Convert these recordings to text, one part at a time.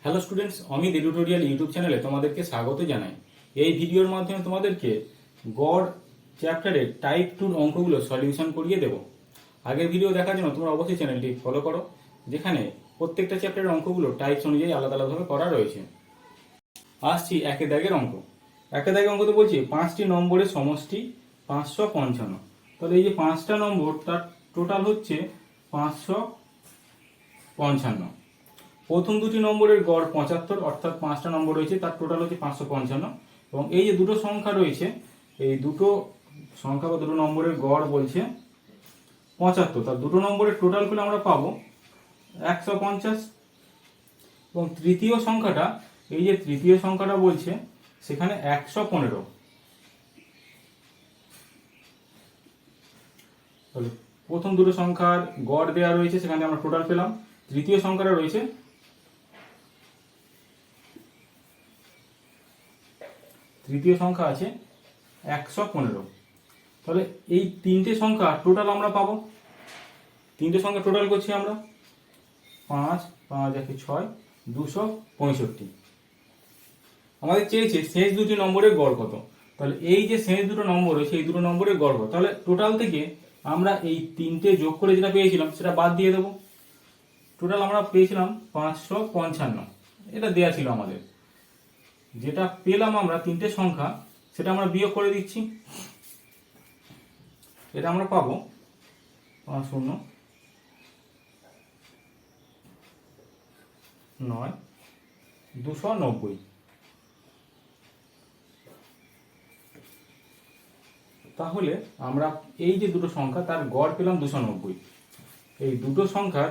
Hello students, Amit এডুটোরিয়াল YouTube চ্যানেলে তোমাদেরকে স্বাগত জানাই। এই ভিডিওর মাধ্যমে তোমাদেরকে গড় চ্যাপ্টারের টাইপ 2 অঙ্কগুলো সলিউশন করিয়ে দেব। আগের ভিডিও দেখার জন্য তোমরা অবশ্যই চ্যানেলটি ফলো করো, যেখানে প্রত্যেকটা চ্যাপ্টারের অঙ্কগুলো টাইপস অনুযায়ী আলাদা আলাদাভাবে করা রয়েছে। আসছি একের দাগের অঙ্ক। একের দাগের অঙ্ক তো বলছি 5টি নম্বরের সমষ্টি 555। তাহলে এই যে 5টা নম্বর, তার টোটাল হচ্ছে 555। প্রথম দুটি নম্বরের গড় 75, অর্থাৎ 5টা নম্বর রয়েছে, তার টোটাল হচ্ছে 555। এবং এই যে দুটো সংখ্যা রয়েছে, এই দুটো সংখ্যা বা দুটো নম্বরের গড় বলছে 75, তার দুটো নম্বরের টোটাল করে আমরা পাবো 150। এবং তৃতীয় সংখ্যাটা, এই যে তৃতীয় সংখ্যাটা বলছে সেখানে 115। তাহলে প্রথম দুটো সংখ্যার গড় দেওয়া রয়েছে, সেখানে আমরা টোটাল পেলাম। তৃতীয় সংখ্যাটা রয়েছে, তৃতীয় সংখ্যা আছে 115। তাহলে এই তিনটে সংখ্যা টোটাল আমরা পাবো। তিনটে সংখ্যা টোটাল করছি আমরা 5 5 1 6 265। আমাদের চেয়েছে শেষ দুটি নম্বরের গড় কত। তাহলে এই যে শেষ দুটো নম্বর রয়েছে, এই দুটো নম্বরের গড় কত। তাহলে টোটাল থেকে আমরা এই তিনটে যোগ করে যেটা পেয়েছিলাম সেটা বাদ দিয়ে দেবো। টোটাল আমরা পেয়েছিলাম 555, এটা দেয়া ছিল আমাদের। যেটা পেলাম আমরা তিনটে সংখ্যা, সেটা আমরা বিয়োগ করে দিচ্ছি। এটা আমরা পাবো 50 9 290। তাহলে আমরা এই যে দুটো সংখ্যা, তার গড় পেলাম 290। এই দুটো সংখ্যার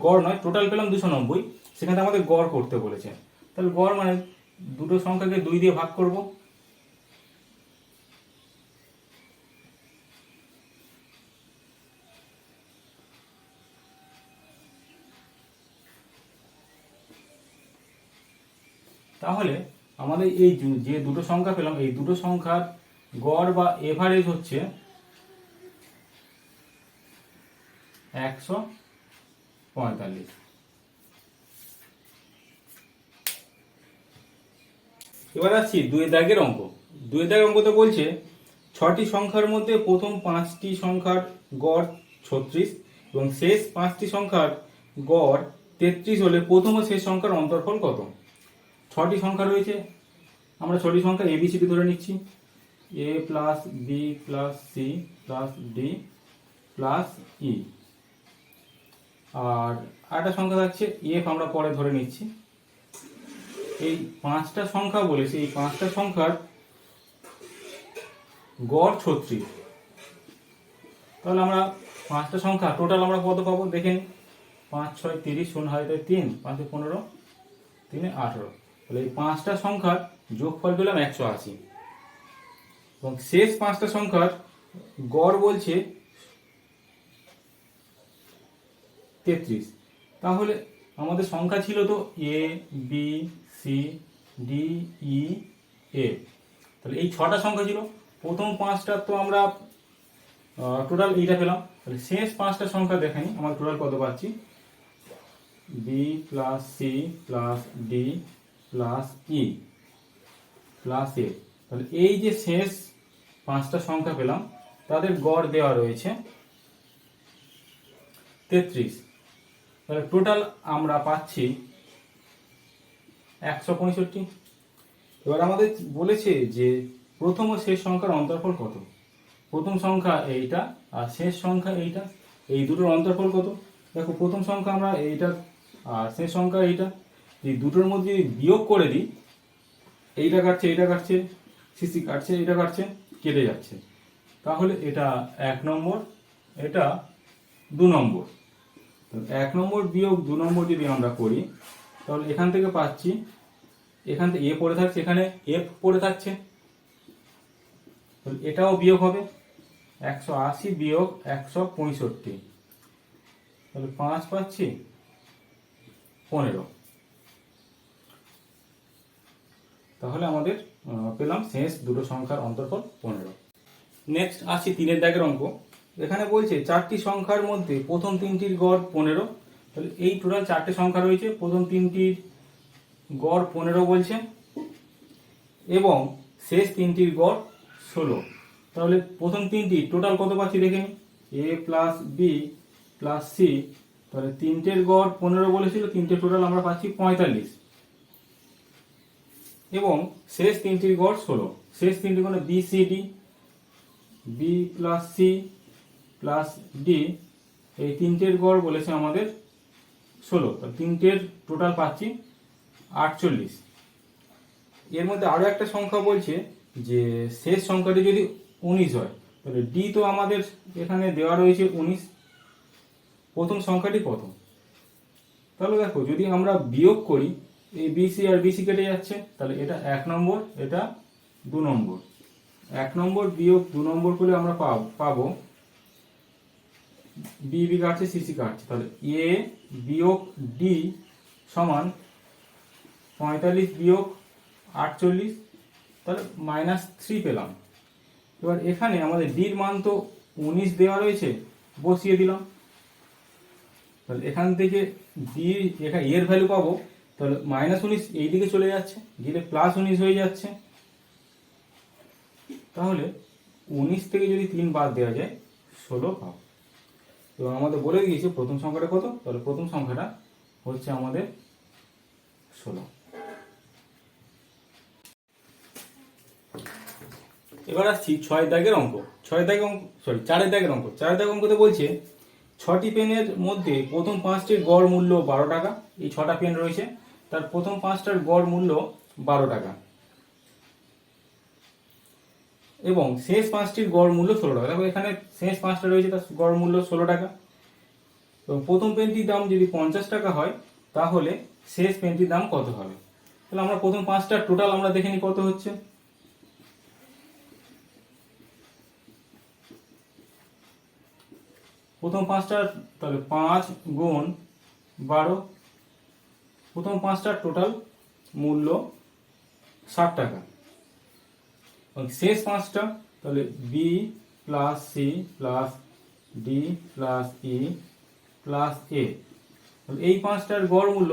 গড় নয়, টোটাল পেলাম 290। সেখানে আমাদের গড় করতে বলেছে। তাহলে গড় মানে দুটো সংখ্যাকে 2 দিয়ে ভাগ করব। তাহলে আমাদের এই যে দুটো সংখ্যা পেলাম, এই দুটো সংখ্যার গড় বা এভারেজ হচ্ছে 145। এবার আসছি দুই দাগের অঙ্ক। দুই দাগের অঙ্কতে বলছে 6টি সংখ্যার মধ্যে প্রথম 5টি সংখ্যার গড় 36 এবং শেষ 5টি সংখ্যার গড় 33 হলে প্রথম ও শেষ সংখ্যার অন্তরফল কত। 6টি সংখ্যা রয়েছে, আমরা 6টি সংখ্যা এবিসিডি ধরে নিচ্ছি। A plus B plus C plus D plus E. আর একটা সংখ্যা থাকছে এফ, আমরা পরে ধরে নিচ্ছি। এই 5টা সংখ্যা বলেছে, এই 5টা সংখ্যার গড় 36। তাহলে আমরা 5টা সংখ্যা টোটাল আমরা কত পাবো দেখে নিই। 5 6 30, 0 হয় 3, 5 15, 3 18। তাহলে এই 5টা সংখ্যার যোগফল পেলাম 180। এবং শেষ 5টা সংখ্যার গড় বলছে 33। তাহলে আমাদের সংখ্যা ছিল তো A B C D E এ। তাহলে এই 6টা সংখ্যা ছিল। প্রথম 5টা তো আমরা টোটাল এইটা পেলাম। তাহলে শেষ 5টা সংখ্যা দেখাই আমরা টোটাল কত পাচ্ছি। B plus C plus D plus E plus A. তাহলে এই যে শেষ 5টা সংখ্যা পেলাম, তাদের গড় দেওয়া রয়েছে 33। তাহলে টোটাল আমরা পাচ্ছি 165। এবার আমাদের বলেছে যে প্রথম ও শেষ সংখ্যার অন্তরফল কত। প্রথম সংখ্যা এইটা আর শেষ সংখ্যা এইটা, এই দুটোর অন্তরফল কত। দেখো, প্রথম সংখ্যা আমরা এইটা আর শেষ সংখ্যা এইটা, এই দুটোর মধ্যে যদি বিয়োগ করে দিই, এইটা কাটছে এইটা কাটছে, সিসি কাটছে এইটা কাটছে, কেটে যাচ্ছে। তাহলে এটা 1 নম্বর, এটা 2 নম্বর। 1 নম্বর বিয়োগ 2 নম্বর যদি আমরা করি, তাহলে এখান থেকে পাচ্ছি, এখান থেকে এ পড়ে থাকছে, এখানে এফ পড়ে থাকছে, এটাও বিয়োগ হবে। 180 বিয়োগ 165, তাহলে 5 পাচ্ছি 15। তাহলে আমাদের পেলাম শেষ দুটো সংখ্যার অন্তরফল 15। নেক্সট আসছি 3 দাগের অঙ্ক। এখানে বলছে 4টি সংখ্যার মধ্যে প্রথম 3টির গড় 15 তাহলে এই টোটাল চারটে সংখ্যা রয়েছে, প্রথম তিনটির গড় 15 বলছে এবং শেষ তিনটির গড় 16। তাহলে প্রথম তিনটি টোটাল কত পাচ্ছি দেখে নিই, এ প্লাস বি প্লাস সি, তাহলে তিনটের গড় 15 বলেছিল, তিনটে টোটাল আমরা পাচ্ছি 45 এবং শেষ তিনটির গড় 16। শেষ তিনটি মানে B C D, B plus C plus D, এই তিনটের গড় বলেছে আমাদের 16, তাহলে তিনটের টোটাল পাচ্ছি 48। এর মধ্যে আরো একটা সংখ্যা বলছে যে শেষ সংখ্যাটি যদি 19 হয়, তাহলে ডি তো আমাদের এখানে দেওয়া রয়েছে 19, প্রথম সংখ্যাটি কত? তাহলে দেখো যদি আমরা বিয়োগ করি, এই বিসি আর বিসি কেটে যাচ্ছে, তাহলে এটা 1 নম্বর, এটা 2 নম্বর। 1 নম্বর বিয়োগ 2 নম্বর করে আমরা পাবো বি বি কাটছে, সিসি কাটছে, তাহলে এ বিয়োগ ডি সমান 45 বিয়োগ 48, তাহলে -3 পেলাম। এবার এখানে আমাদের ডির মান তো 19 দেওয়া রয়েছে, বসিয়ে দিলাম। তাহলে এখান থেকে ডি এখানে এর ভ্যালু পাবো, তাহলে -19 এই দিকে চলে যাচ্ছে, দিলে +19 হয়ে যাচ্ছে। তাহলে 19 থেকে যদি 3 বাদ দেওয়া যায় 16 পাবো। তো আমাদের বলে দিয়েছে প্রথম সংখ্যাটা কত, তাহলে প্রথম সংখ্যাটা হচ্ছে আমাদের 16। এবার আসছি 6 দাগের অঙ্ক। 4 দাগের অঙ্ক। 4 দাগের অঙ্কতে বলছে 6টি পেনের মধ্যে প্রথম 5টির গড় মূল্য 12 টাকা। এই 6টা পেন রয়েছে, তার প্রথম 5টার গড় মূল্য 12 টাকা এবং শেষ 5টির গড় মূল্য 16 টাকা। দেখো এখানে শেষ 5টা রয়েছে, তার গড় মূল্য 16 টাকা। এবং প্রথম পেনটির দাম যদি 50 টাকা হয়, তাহলে শেষ পেনটির দাম কত হবে? তাহলে আমরা প্রথম 5টার টোটাল আমরা দেখে নিই কত হচ্ছে। প্রথম 5টার তাহলে 5 গুণ 12, প্রথম 5টার টোটাল মূল্য 60 টাকা। এবং শেষ 5টা তাহলে B plus C plus D plus E plus A, এই 5টার গড় মূল্য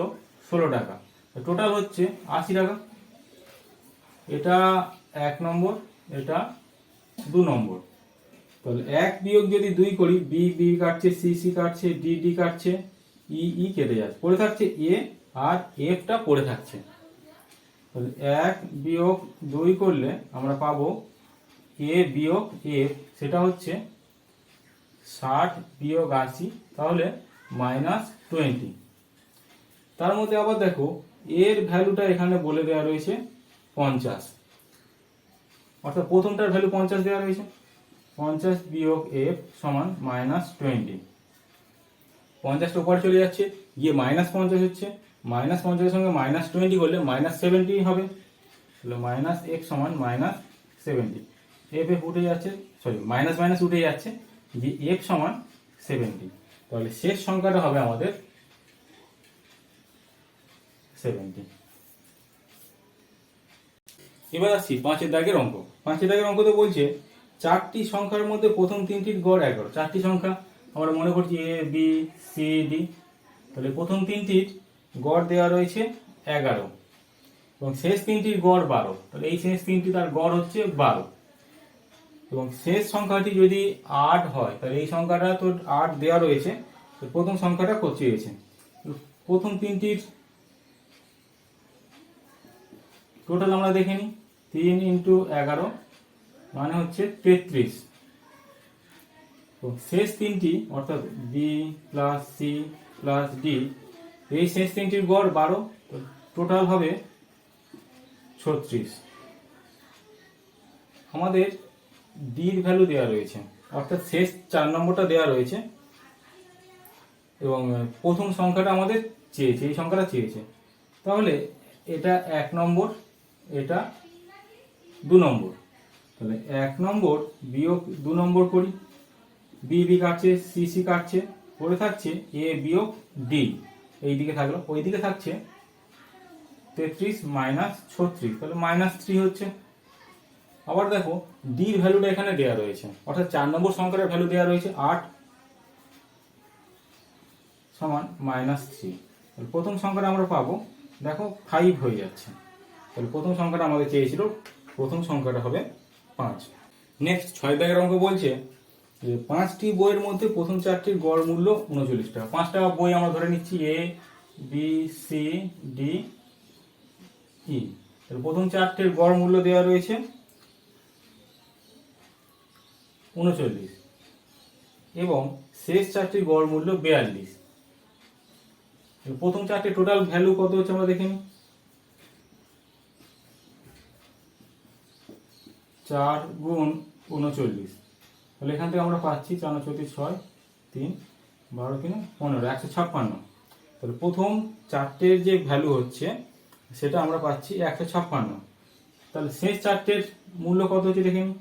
16 টাকা, টোটাল হচ্ছে 80 টাকা। এটা 1 নম্বর, এটা 2 নম্বর। তাহলে 1 বিয়োগ যদি 2 করি, বি বি কাটছে, সি সি কাটছে, ডি ডি কাটছে, ই ই কেটে যাচ্ছে, পড়ে থাকছে এ আর এফটা পড়ে থাকছে। তাহলে 1 বিয়োগ 2 করলে আমরা পাবো এ বিয়োগ এফ, সেটা হচ্ছে 60 বিয়োগ 80, তাহলে -20। তার মধ্যে আবার দেখো এর ভ্যালুটা এখানে বলে দেওয়া রয়েছে 50, অর্থাৎ প্রথমটার ভ্যালু 50 দেওয়া রয়েছে। 50 বিয়োগ এফ সমান -20। 50টা উপরে চলে যাচ্ছে, গিয়ে -50 হচ্ছে, -50 সঙ্গে -20 করলে -70 হবে, তাহলে -f সমান -70। এফ এফ উঠে যাচ্ছে, সরি মাইনাস মাইনাস উঠে যাচ্ছে, যে এফ সমান 70। তাহলে শেষ সংখ্যাটা হবে আমাদের 70। এবার আসছি 5 দাগের অঙ্ক। 5 দাগের অঙ্কতে বলছে 4টি সংখ্যার মধ্যে প্রথম 3টির গড় 11। 4টি সংখ্যা আমরা মনে করছি এ বি সি ডি, তাহলে প্রথম 3টির গড় দেওয়া রয়েছে 11 এবং শেষ 3টির গড় 12, তাহলে এই শেষ 3টি তার গড় হচ্ছে 12 এবং শেষ সংখ্যাটি যদি 8 হয়, তাহলে এই সংখ্যাটা তো 8 দেওয়া রয়েছে, তো প্রথম সংখ্যাটা কত চেয়েছে। প্রথম 3টির টোটাল আমরা দেখে নিই, 3 × 11 মানে হচ্ছে 33। তো শেষ 3টি অর্থাৎ B plus C plus D, এই শেষ 3টির গড় 12, তো টোটাল হবে 36। আমাদের ডির ভ্যালু দেওয়া রয়েছে, অর্থাৎ শেষ 4 নম্বরটা দেওয়া রয়েছে এবং প্রথম সংখ্যাটা আমাদের চেয়েছে, এই সংখ্যাটা চেয়েছে। তাহলে এটা 1 নম্বর, এটা 2 নম্বর। তাহলে 1 নম্বর বিয়োগ 2 নম্বর করি, বি বি কাটছে, সি সি কাটছে, পড়ে থাকছে এ বিয়োগ ডি, এই দিকে থাকলো, ওই দিকে থাকছে 33 - 36, তাহলে -3 হচ্ছে। আবার দেখো ডির ভ্যালুটা এখানে দেওয়া রয়েছে, অর্থাৎ 4 নম্বর সংখ্যার ভ্যালু দেওয়া রয়েছে 8, সমান -3। তাহলে প্রথম সংখ্যাটা আমরা পাবো, দেখো 5 হয়ে যাচ্ছে। তাহলে প্রথম সংখ্যাটা আমাদের চেয়েছিল, প্রথম সংখ্যাটা হবে 5। নেক্সট 6 দাগের অঙ্ক বলছে যে 5টি বইয়ের মধ্যে প্রথম 4টির গড় মূল্য 39 টাকা। 5টা বই আমরা ধরে নিচ্ছি A B C D E. তাহলে প্রথম 4টির গড় মূল্য দেওয়া রয়েছে 39 এবং শেষ 4টির গড় মূল্য 42। প্রথম 4টি টোটাল ভ্যালু কত হচ্ছে আমরা দেখে নিই। 4 গুণ 39, তাহলে এখান থেকে আমরা পাচ্ছি 4 4 6 3 12 3 15 156। তাহলে প্রথম 4টের যে ভ্যালু হচ্ছে সেটা আমরা পাচ্ছি 156। তাহলে শেষ 4টের মূল্য কত হচ্ছে দেখে নিই।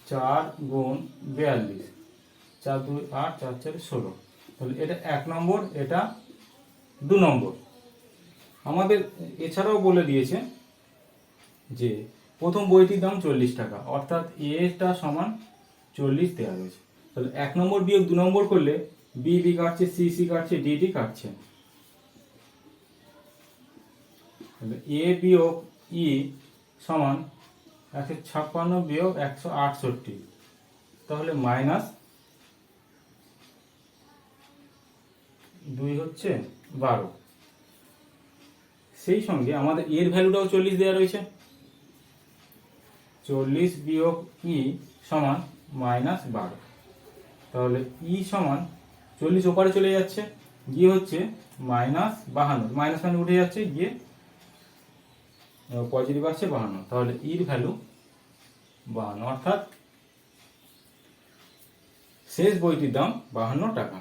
4 গুণ 42, 4 2 8 4 4 16। তাহলে এটা 1 নম্বর, এটা 2 নম্বর। আমাদের এছাড়াও বলে দিয়েছে যে প্রথম বইটির দাম 40 টাকা, অর্থাৎ এটা সমান 40 দেওয়া রয়েছে। তাহলে 1 নম্বর বিয়োগ 2 নম্বর করলে বি বি কাটছে, সি সি কাটছে, ডি ডি কাটছে। তাহলে এ বিয়োগ ই সমান 156 বিয়োগ 168, তাহলে -2 হচ্ছে 12। সেই সঙ্গে আমাদের এর ভ্যালুটাও 40 দেওয়া রয়েছে। 40 বিয়োগ ই সমান -12। তাহলে ই সমান 40 ওপারে চলে যাচ্ছে, গিয়ে হচ্ছে -52, মাইনাস মানে উঠে যাচ্ছে, গিয়ে পজিটিভ আসছে 52। তাহলে ইর ভ্যালু 52, অর্থাৎ শেষ বইটির দাম 52 টাকা।